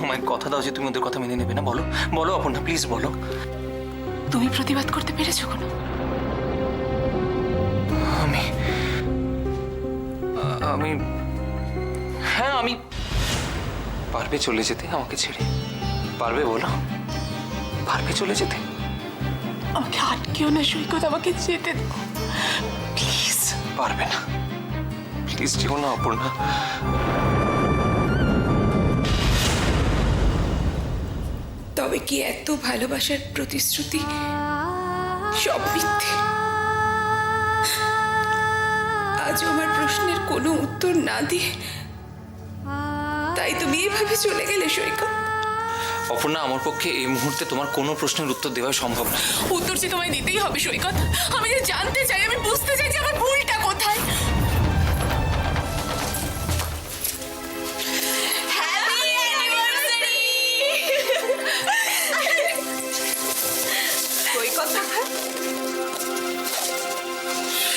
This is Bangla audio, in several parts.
আমায় কথা দাও যে তুমি ওদের কথা মেনে নেবে না। বলো বলো অপর্ণা, প্লিজ বলো। তুমি প্রতিবাদ করতে পেরেছো কোনো? আমি আমি হ্যাঁ, আমি পারবে চলে যেতে আমাকে ছেড়ে? পারবে বলো, পারবে চলে যেতে? আমাকে আটকেও না সৈকত, আমাকে যেতে দাও প্লিজ। পারবে না, প্লিজ যেও না অপর্ণা। তবে কি এত ভালোবাসার প্রতিশ্রুতি সব মিথ্যে? আজ আমার প্রশ্নের কোনো উত্তর না দিয়ে তাই তুমি এভাবে চলে গেলে সৈকত? অপর্ণা, আমার পক্ষে এই মুহূর্তে তোমার কোনো প্রশ্নের উত্তর দেওয়া সম্ভব না। উত্তর যে তোমায় দিতেই হবে সৈকত। আমি জানতে চাই, আমি বুঝতে চাই যে আমার ভুলটা কোথায়।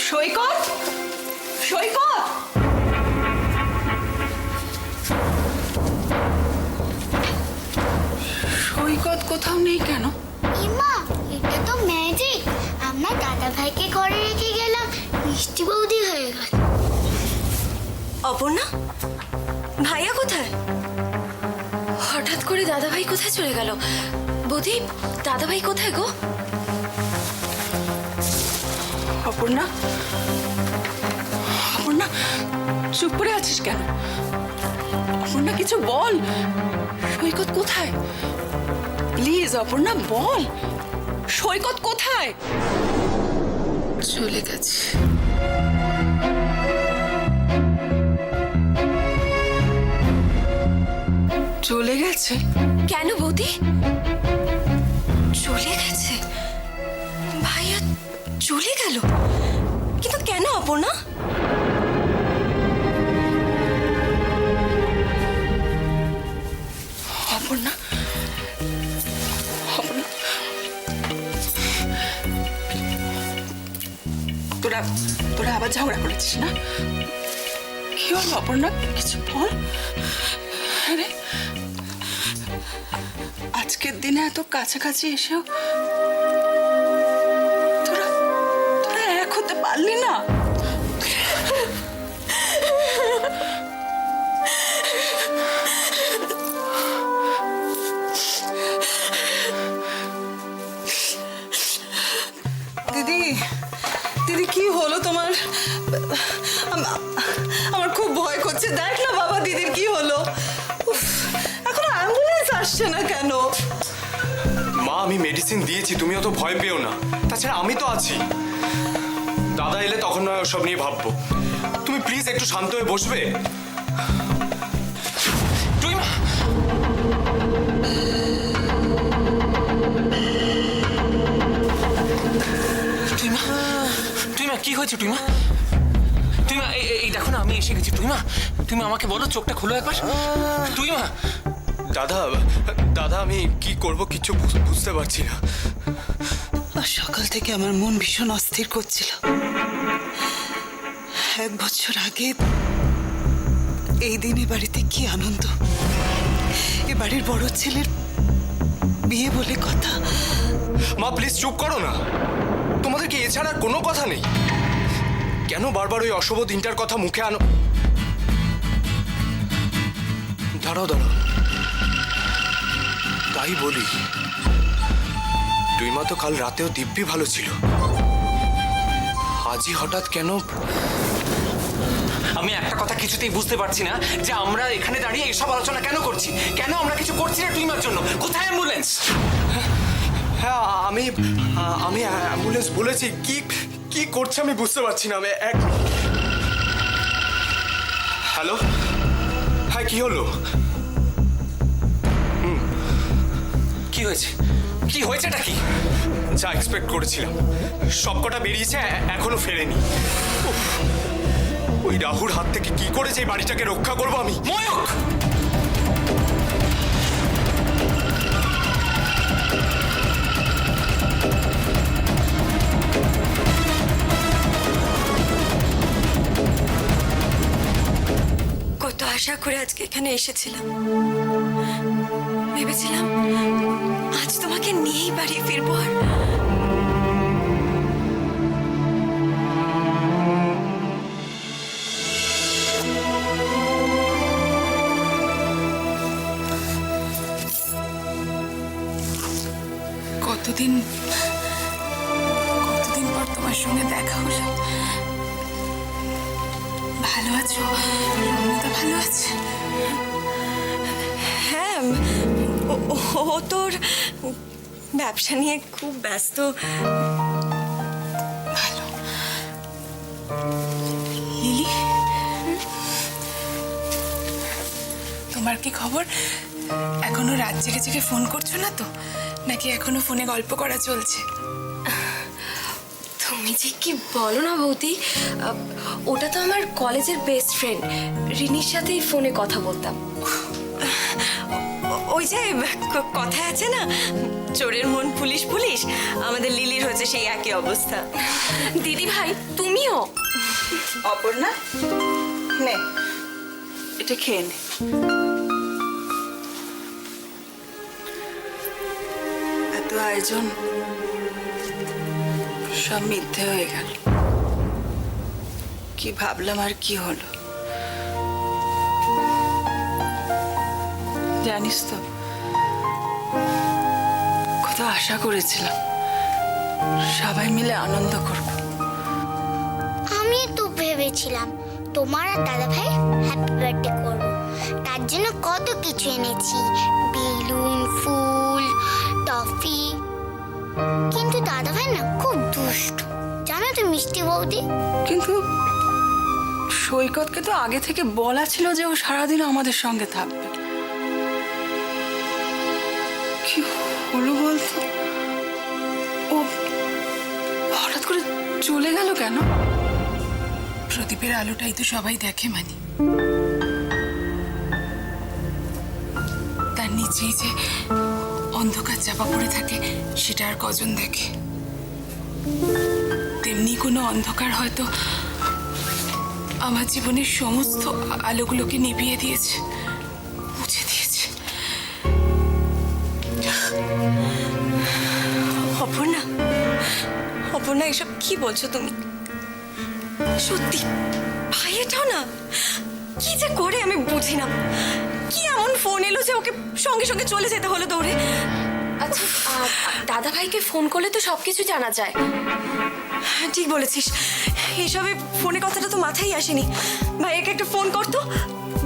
সৈকত, সৈকত, সৈকত কোথাও নেই কেন? ইমা, এটা তো ম্যাজিক। আমরা দাদা ভাইকে ঘরে রেখে গেলাম, মিষ্টি বৌদি হয়ে গেল। অপর্ণা, ভাইয়া কোথায়? হঠাৎ করে দাদা ভাই কোথায় চলে গেল? বৌদি, দাদা ভাই কোথায় গো? অপর্ণা, অপর্ণা, চুপ করে আছিস কেন? অপর্ণা, কিছু বল। সৈকত কোথায়? প্লিজ অপর্ণা বল, সৈকত কোথায়? চলে গেছে। চলে গেছে? কেন বৌদি? চলে গেছে? ভাইয়া চলে গেল? কিন্তু কেন অপর্ণা? অপর্ণা, অপর্ণা, তোরা তোরা আবার ঝগড়া করেছিস না? কি হলো অপর্ণা, কিছু বল। আরে আজকের দিনে এত কাছাকাছি এসেও তোরা তোরা এক হতে পারলি না? দিদি, দিদি কি হলো তোমার? আমার খুব ভয় করছে। দেখ না বাবা, দিদির কি হলো? উফ, এখন অ্যাম্বুলেন্স আসছে না কেন? মা, আমি মেডিসিন দিয়েছি, তুমি অত ভয় পেও না। তাছাড়া আমি তো আছি। দাদা এলে তখন নয় ওসব নিয়ে ভাববো। তুমি প্লিজ একটু শান্ত হয়ে বসবে। টুইমা, টুইমা, টুইমা, কি হয়েছে টুইমা? টুইমা, এই দেখো না, আমি এসে গেছি। টুইমা, তুমি আমাকে বলো, চোখটা খোলো একবার। টুইমা। দাদা, দাদা, আমি কি করব কিছু বুঝতে পারছি না। আর সকাল থেকে আমার মন ভীষণ অস্থির করছিল। 1 বছর আগে এই দিন এ বাড়িতে কি আনন্দ। এ বাড়ির বড় ছেলের বিয়ে বলে কথা। মা প্লিজ চুপ করো না। তোমাদের কি এছাড়া কোনো কথা নেই? কেন বারবার ওই অশুভ দিনটার কথা মুখে আনো? দাঁড়াও দাঁড়াও, তাই বলি, টুইমা তো কাল রাতেও দিব্যি ভালো ছিল। আজই হঠাৎ কেন? আমি একটা কথা কিছুতেই বুঝতে পারছি না, যে আমরা এখানে দাঁড়িয়ে এসব আলোচনা কেন করছি। কেন আমরা কিছু করছি না টুইমার জন্য? কোথায় অ্যাম্বুলেন্স? হ্যাঁ, আমি অ্যাম্বুলেন্স বলেছি। কি কি করছে আমি বুঝতে পারছি না। আমি হ্যালো, হ্যাঁ, কি হলো? কি হয়েছে? কি হয়েছেটা কি? যা এক্সপেক্ট করেছিলাম সবকটা বেরিয়েছে, এখনো ফেরেনি। উফ, ওই রাহুর হাত থেকে কি করে যে বাড়িটাকে রক্ষা করবো আমি? ময়ূক, কত আশা করে আজকে এখানে এসেছিলাম, ভেবেছিলাম আজ তোমাকে নিয়েই বাড়ি ফিরবো। আর কতদিন পর তোমার সঙ্গে দেখা হলো। ভালো আছো? রমিতা ভালো আছে? হ্যাঁ, ও তোর ব্যবসা নিয়ে খুব ব্যস্ত। ভালো। লিলি, তোমার কি খবর? এখনো রাত জেগে জেগে ফোন করছো না তো, নাকি এখনো ফোনে গল্প করা চলছে? তুমি যে কি বলো না বৌদি, ওটা তো আমার কলেজের বেস্ট ফ্রেন্ড। রিনির সাথেই ফোনে কথা বলতাম। ওই যে কথা আছে না, চোরের মন পুলিশ পুলিশ, আমাদের লিলির হচ্ছে সেই একই অবস্থা। দিদি ভাই তুমিও? অপর্ণা, নে এটা খেয়ে নে। এত আয়োজন সব মিথ্যে হয়ে গেল। কি ভাবলাম আর কি হলো জানিস তো, কত আশা করেছিলাম সবাই মিলে আনন্দ করব। আমি তো ভেবেছিলাম তোমার আর দাদা ভাই হ্যাপি বার্থডে করবো, তার জন্য কত কিছু এনেছি, বেলুন, ফুল, টফি। কিন্তু দাদা ভাই না খুব দুষ্ট, জানো তো মিষ্টি বৌদি। কিন্তু সৈকতকে তো আগে থেকে বলা ছিল যে ও সারাদিন আমাদের সঙ্গে থাকবে। কি হলো বলতো? ও হঠাৎ করে চলে গেল কেন? প্রদীপের আলোটাই তো সবাই দেখে মানি, তার নিচেই যে অন্ধকার চাপা পড়ে থাকে সেটা আর কজন দেখে। তেমনি কোনো অন্ধকার হয়তো আমার জীবনের সমস্ত আলোগুলোকে নিভিয়ে দিয়েছে, মুছে দিয়েছে। অপর্ণা, অপর্ণা এসব কি বলছো তুমি? সত্যি ভাইয়াটাও না, কি যে করে আমি বুঝি না। কি এমন ফোন এলো যে ওকে সঙ্গে সঙ্গে চলে যেতে হলো দৌড়ে? আচ্ছা, দাদা ভাইকে ফোন করলে তো সবকিছু জানা যায়। ঠিক বলেছিস, এইসবে ফোনে কথাটা তো মাথায় আসেনি। ভাইয়াকে একটা ফোন করতো,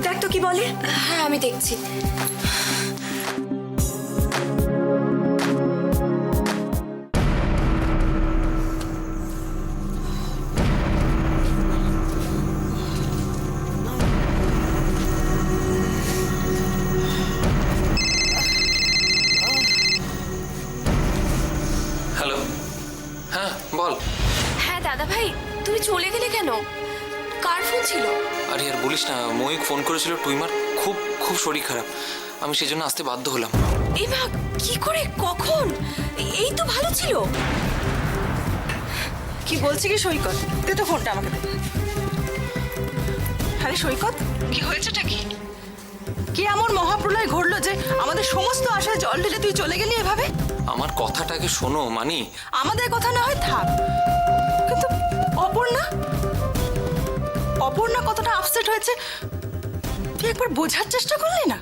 দেখ তো কি বলে। হ্যাঁ আমি দেখছি। হ্যালো, হ্যাঁ বল। হ্যাঁ দাদা ভাই, তুমি চলে গেলে কেন? কার ফোন ছিল? আরে আর বলিস না, ময়ূক ফোন করেছিল টুইমার খুব খুব শরীর খারাপ, আমি সেজন্য আসতে বাধ্য হলাম। এই মা, কি করে, কখন? এই তো ভালো ছিল। কি বলছি কি সৈকত? দে তো ফোনটা আমাকে দে। আরে সৈকত, কি হয়েছেটা কি? কি এমন মহাপ্রলয় ঘটলো যে আমাদের সমস্ত আশায় জল ঢেলে তুই চলে গেলি এভাবে? আমার কথাটাকে শোনো মানি। আমাদের কথা না হয় থাক, কিন্তু অপর্ণা কতটা আপসেট হয়েছে তুই একবার বোঝার চেষ্টা করলি না?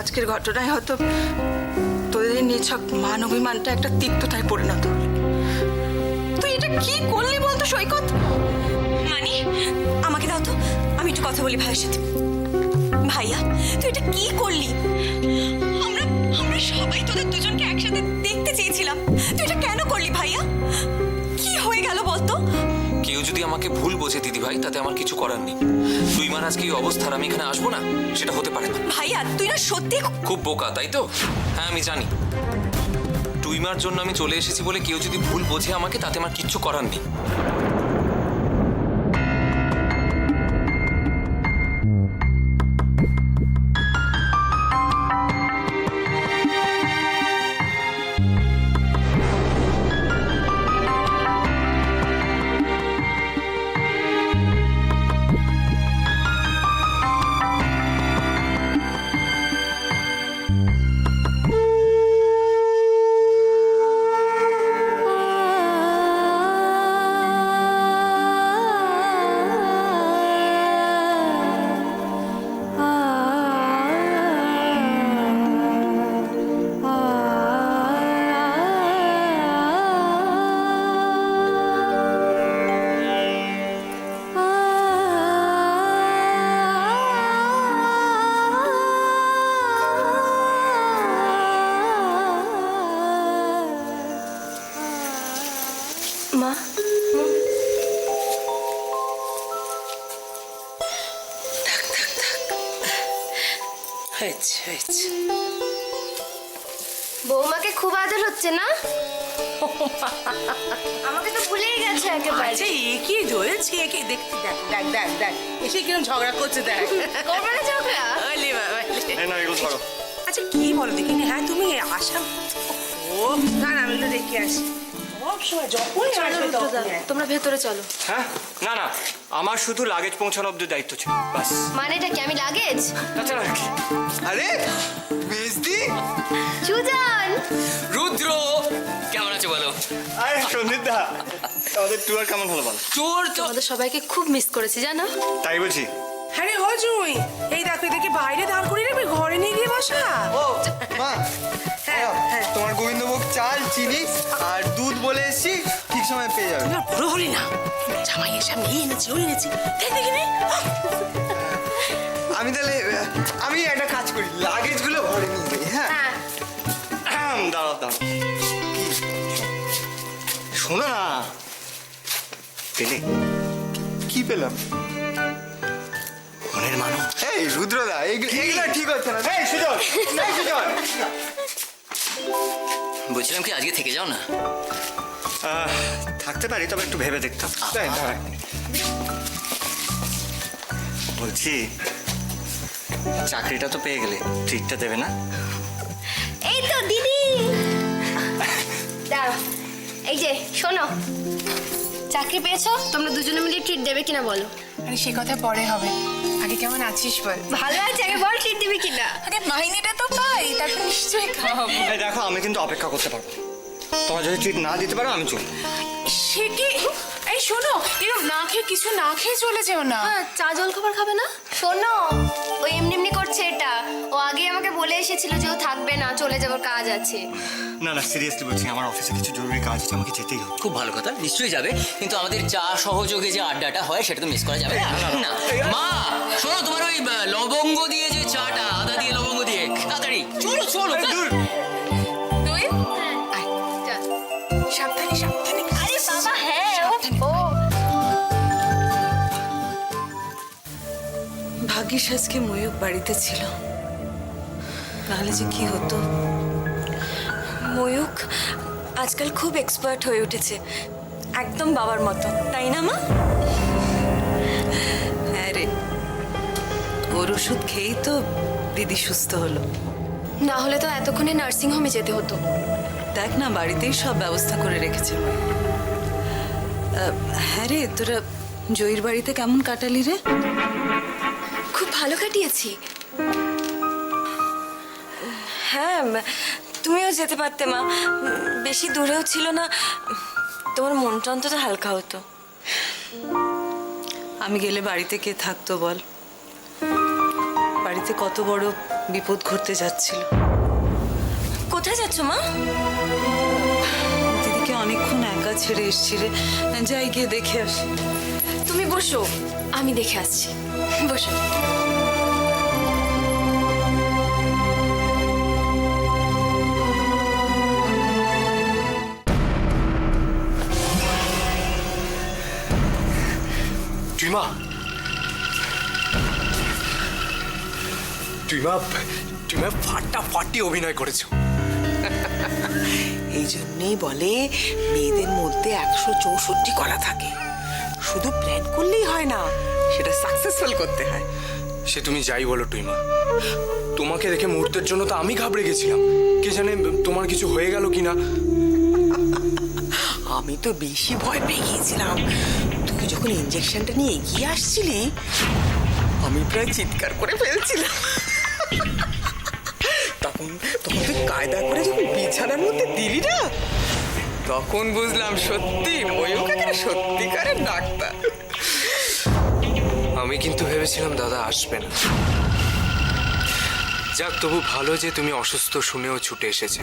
আজকের ঘটনায় হয়তো তোদের নিছক মান অভিমানটা একটা তিক্ততায় পরিণত হলো। তুই এটা কি করলি বলতো সৈকত? মানি, আমাকে দাও তো, আমি একটু কথা বলি ভাইয়ের সাথে। ভাইয়া, তুই এটা কি করলি? আমরা সবাই তোদের দুজনকে একসাথে দেখতে চেয়েছিলাম, তুই এটা কেন করলি ভাইয়া? কি হয়ে গেল বলতো? কেউ যদি আমাকে ভুল বোঝে দিদি ভাই, তাতে আমার কিছু করার নেই। টুইমার আজকে এই অবস্থার আমি এখানে আসবো না, সেটা হতে পারে না। ভাইয়া তুই না সত্যি খুব বোকা, তাই তো? হ্যাঁ আমি জানি। টুইমার জন্য আমি চলে এসেছি বলে কেউ যদি ভুল বোঝে আমাকে, তাতে আমার কিচ্ছু করার নেই। বৌমাকে খুব আদর হচ্ছে না? আমাকে তো ভুলেই গেছে একেবারে। আচ্ছা এ কি হয়েছে একে দেখতে দেখ দেখ দেখ দেখ এসে কিরম ঝগড়া করছে দেখ করবে না ঝগড়া? ওলে বাবা এই না এগুলো ধরো। আচ্ছা কি বলো দেখিনি হ্যাঁ তুমি আসা ও না না আমি তো দেখে আসি সব সময় যখনই আসবে তখনই আসে। তোমরা ভেতরে চলো। হ্যাঁ না না আমার শুধু লাগেজ পৌঁছানো অব্দি দায়িত্ব ছিল বাস। মানেটা কি আমি লাগেজ? তাছাড়া আর কি? আরে মেজদি সুজন রুদ্র কেমন আছে বলো? আরে সন্দীপ দা আমাদের ট্যুর কেমন হলো বল? তোর তো আমাদের সবাইকে খুব মিস করেছি জানো। তাই বলছি। আরে ও জুই এই দেখো এদেরকে বাইরে দাঁড় করিয়ে রাখবে ঘরে নিয়ে গিয়ে বসা ও মা হ্যাঁ হ্যাঁ তোমার গোবিন্দভোগ চাল চিনি আর দুধ বলে এসেছি ঠিক সময় পেয়ে যাবে না পুরো হলি না জামাই এসে আমি এনেছি ওই এনেছি দেখ দেখিনি আমি তাহলে আমি একটা কাজ করি লাগেজগুলো ঘরে নিয়ে যাই হ্যাঁ দাঁড়াও দাঁড়াও শোনো না পেলে কি পেলাম মনের মানুষ। এই রুদ্রদা এগুলো ঠিক হচ্ছে না এই সুজন এই সুজন বলছিলাম কি আজকে থেকে যাও না? থাকতে পারি তবে একটু ভেবে দেখতাম। তাই না বলছি চাকরিটা তো পেয়ে গেলে ট্রিটটা দেবে না? এই তো দিদি দাঁড়াও এই যে শোনো চাকরি পেয়েছো তোমরা দুজনে মিলে ট্রিট দেবে কিনা বলো। আরে সে কথা পরে হবে, আগে কেমন আছিস বল। ভালো আছে আগে বল ট্রিট দিবি কিনা। আরে মাইনেটা তো পাই, তারপর নিশ্চয়ই খাওয়াবো। এই দেখো আমি কিন্তু অপেক্ষা করতে পারবো না। তোমার যদি ট্রিট না দিতে পারো আমি চলবো। সে কি? এই শোনো, এরকম না খেয়ে কিছু না খেয়ে চলে যেও না। হ্যাঁ চা জল খাবার খাবে না? শোনো ও এমনি এমনি করছে এটা, ও আগে আমাকে বলে এসেছিল যে ও থাকবে না চলে যাবার কাজ আছে। না না সিরিয়াসলি বলছি আমার অফিসে কিছু জরুরি কাজ আছে আমাকে যেতেই হবে। খুব ভালো কথা, নিশ্চয়ই যাবে, কিন্তু আমাদের চা সহযোগে যে আড্ডাটা হয় সেটা তো মিস করা যাবে না। না মা শোনো, তোমার ওই লবঙ্গ দিয়ে যে চাটা, আদা দিয়ে লবঙ্গ দিয়ে, তাড়াতাড়ি চলো চলো। তুই আয়, চল। সাবধানে সাবধানে। আরে বাবা হ্যাঁ ও ভাগ্যিস আজকে ময়ূক বাড়িতে ছিল, তাহলে যে কি হতো। ময়ূক আজকাল খুব এক্সপার্ট হয়ে উঠেছে, একদম বাবার মতো, তাই না মা? হ্যাঁ রে, ওর ওষুধ খেয়েই তো দিদি সুস্থ হলো। না হলে তো এতক্ষণে নার্সিং হোমে যেতে হতো। দেখ না বাড়িতেই সব ব্যবস্থা করে রেখেছে ময়ূক। হ্যাঁ রে, তোরা জয়ীর বাড়িতে কেমন কাটালি রে? খুব ভালো কাটিয়েছি। হ্যাঁ তুমিও যেতে পারতে মা, বেশি দূরেও ছিল না, তোমার মনটা অন্তত হালকা হতো। আমি গেলে বাড়িতে কে থাকতো বল? বাড়িতে কত বড় বিপদ ঘটতে যাচ্ছিল। কোথায় যাচ্ছ মা? দিদিকে অনেকক্ষণ একা ছেড়ে এসছি রে, যাই গিয়ে দেখে আসি। তুমি বসো, আমি দেখে আসছি। বসো। টুইমা টুইমা টুইমা ফাটাফাটি অভিনয় করেছো। এই জন্যই বলে মেয়েদের মধ্যে 164 করা থাকে, শুধু প্ল্যান করলেই হয় না, সেটা সাকসেসফুল করতে হয়। সে তুমি যাই বলো টুইমা, তোমাকে দেখে মুহূর্তের জন্য তো আমি ঘাবড়ে গেছিলাম, কে জানে তোমার কিছু হয়ে গেল কিনা। আমি তো বেশি ভয় পেয়ে গিয়েছিলাম, তুই যখন ইঞ্জেকশনটা নিয়ে এগিয়ে আসছিলি আমি প্রায় চিৎকার করে ফেলছিলাম। তখন তখন তুই কায়দা করে যখন বিছানার মধ্যে দিলি না, তখন বুঝলাম সত্যি ময়ূক একটা সত্যিকারের ডাক্তার। আমি কিন্তু ভেবেছিলাম দাদা আসবে না। যাক তবু ভালো যে তুমি অসুস্থ শুনেও ছুটে এসেছে।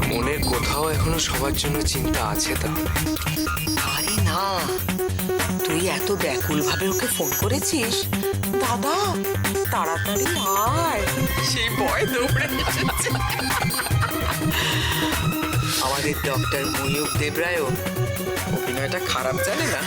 মনের কোথাও এখনো সবার জন্য চিন্তা আছে তাহলে। আরে না, তুই এত ব্যাকুল ভাবে ওকে ফোন করেছিস, দাদা তাড়াতাড়ি আয়, সেই ভয় দৌড়ে এসেছে। আমাদের ডক্টর ময়ূক দেবরায়ও অভিনয়টা খারাপ জানে না।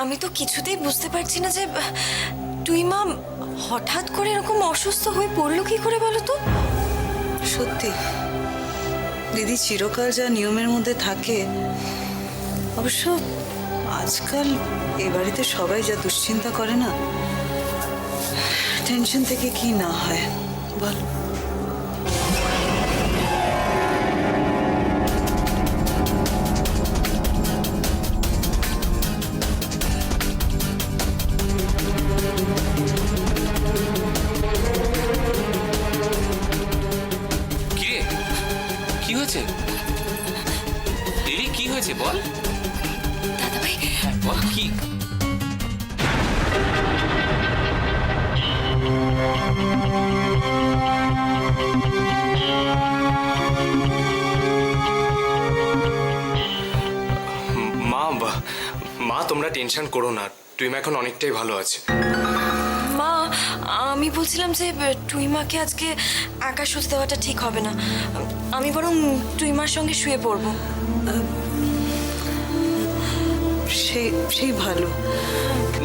আমি তো কিছুতেই বুঝতে পারছি না যে তুই মা হঠাৎ করে এরকম অসুস্থ হয়ে পড়লো কি করে বলো তো? সত্যি দিদি চিরকাল যা নিয়মের মধ্যে থাকে, অবশ্য আজকাল এ বাড়িতে সবাই যা দুশ্চিন্তা করে না, টেনশন থেকে কি না হয় বল। কি রে, কি হয়েছে? দিদি কি হয়েছে বল। দাদা ভাই, বল কি? মা তোমরা টেনশন করো না, তুই এখন অনেকটাই ভালো আছে। মা আমি বলছিলাম যে তুই মাকে আজকে একা শুতে দেওয়াটা ঠিক হবে না, আমি বরং তুই মার সঙ্গে শুয়ে পড়বো। সেই ভালো।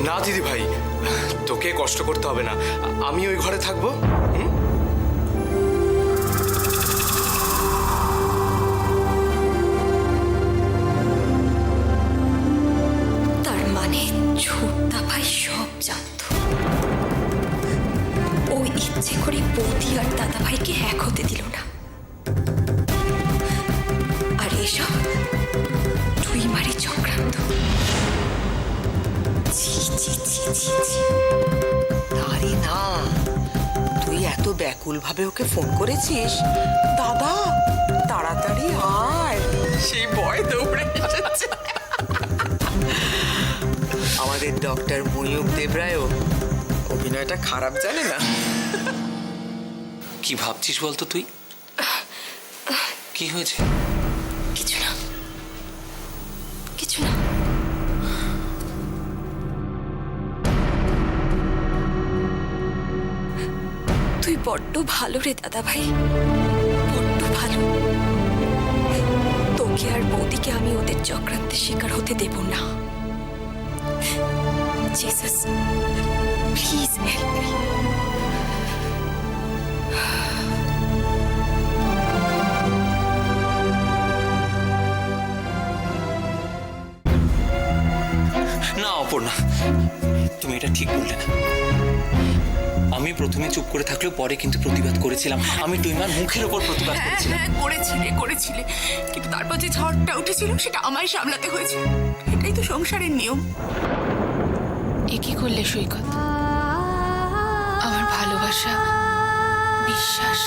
না দিদি ভাই, তোকে কষ্ট করতে হবে না, আমি ওই ঘরে থাকবো। তার মানে ছোটদা ভাই সব জানত, ও ইচ্ছে করে বৌদি আর দাদা ভাইকে এক হতে দিল না, আর এসব তুই মারি চক্রান্ত। ছি ছি ছি ছি ছি। আরে না, তুই এত ব্যাকুল ভাবে ওকে ফোন করেছিস, দাদা তাড়াতাড়ি আয়, সেই ভয় দৌড়ে এসেছে। আমাদের ডক্টর ময়ূক দেবরায়ও অভিনয়টা খারাপ জানে না। কি ভাবছিস বলতো তুই? কি হয়েছে? কিছু না, কিছু না। তুই বড্ড ভালো রে দাদা ভাই, বড্ড ভালো। তোকে আর বৌদিকে আমি ওদের চক্রান্তের শিকার হতে দেব না। Jesus, please help me. না অপর্ণা, তুমি এটা ঠিক বললে না। আমি প্রথমে চুপ করে থাকলেও পরে কিন্তু প্রতিবাদ করেছিলাম। আমি টুইমার মুখের ওপর প্রতিবাদ করেছিলাম। হ্যাঁ করেছিলে, কিন্তু তারপর যে ঝড়টা উঠেছিল সেটা আমায় সামলাতে হয়েছে। এটাই তো সংসারের নিয়ম। এ কি করলে সৈকত? আমার ভালোবাসা, বিশ্বাস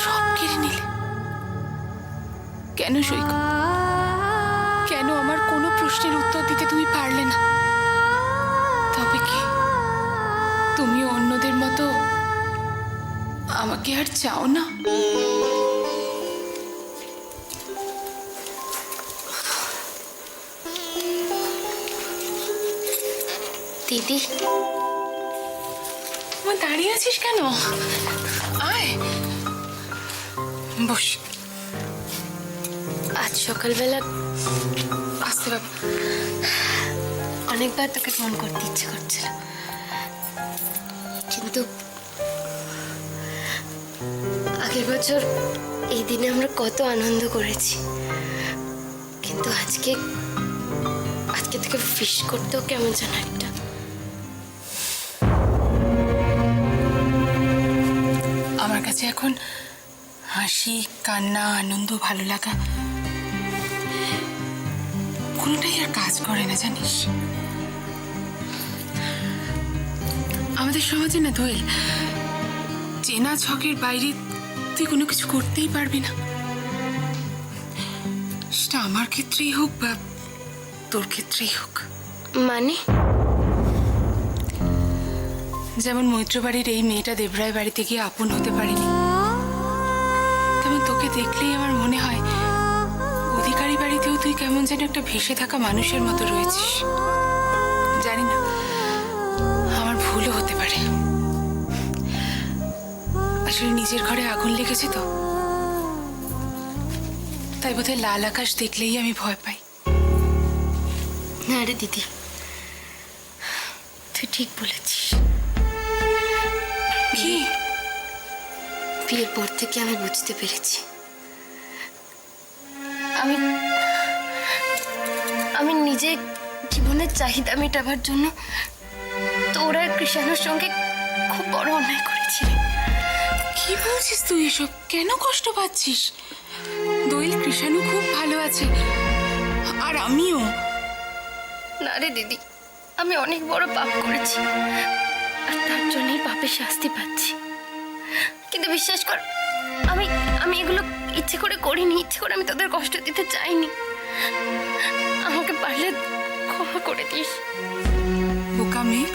সব কেড়ে নিলে কেন সৈকত? কেন আমার কোনো প্রশ্নের উত্তর দিতে তুমি পারলে না? তবে কি তুমি অন্যদের মতো আমাকে আর চাও না? দিদি, আমার দাঁড়িয়ে আছিস কেন? আয় বস। আজ সকালবেলা আসতে বাবা। অনেকবার তোকে ফোন করতে ইচ্ছে করছিল, কিন্তু আগের বছর এই দিনে আমরা কত আনন্দ করেছি, কিন্তু আজকে তোকে উইশ করতেও কেমন যেন একটা। আমার কাছে এখন হাসি, কান্না, আনন্দ, ভালো লাগা কোনোটাই আর কাজ করে না, জানিস? আমাদের সমাজে না দোয়েল, চেনা ছকের বাইরে তুই কোনো কিছু করতেই পারবি না। সেটা আমার ক্ষেত্রেই হোক বা তোর ক্ষেত্রেই হোক। মানে? যেমন মৈত্রবাড়ির এই মেয়েটা দেবরায় বাড়িতে গিয়ে আপন হতে পারেনি, তেমন তোকে দেখলেই আমার মনে হয় অধিকারী বাড়িতেও তুই কেমন যেন একটা ভেসে থাকা মানুষের মতো রয়েছিস। জানি না, আমার ভুলও হতে পারে। আসলে নিজের ঘরে আগুন লেগেছে তো, তাই বোধহয় লাল আকাশ দেখলেই আমি ভয় পাই। না রে দিদি, তুই ঠিক বলেছিস। কি? বিয়ের পর থেকে আমি বুঝতে পেরেছি আমি আমি নিজে জীবনের চাহিদা মেটাবার জন্য তোর আর কৃষাণুর সঙ্গে খুব বড় অন্যায় করেছি রে। কি বলছিস তুই এসব? কেন কষ্ট পাচ্ছিস? দোয়েল কৃষাণু খুব ভালো আছে, আর আমিও। না রে দিদি, আমি অনেক বড় পাপ করেছি আর তার জন্যই পাপের শাস্তি পাচ্ছি। কিন্তু বিশ্বাস কর, আমি এগুলো ইচ্ছে করে করিনি, ইচ্ছে করে আমি তোদের কষ্ট দিতে চাইনি। আমাকে পারলে ক্ষমা করে দিস। বোকা মেয়ে,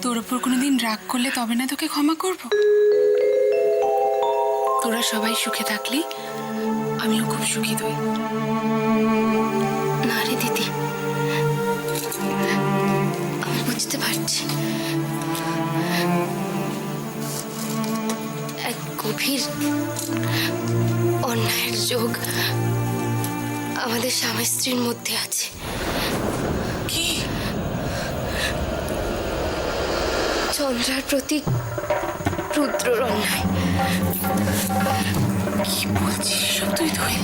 তোর ওপর কোনোদিন রাগ করলে তবে না তোকে ক্ষমা করব? তোরা সবাই সুখে থাকলি আমিও খুব সুখী দই। না রে দিদি, আমি বুঝতে পারছি এক গভীর অন্যায়ের যোগ আমাদের স্বামী স্ত্রীর মধ্যে আছে। কি? চন্দ্রার প্রতি রুদ্রর অন্যায়। কি বলছিস সব তুই দোয়েল?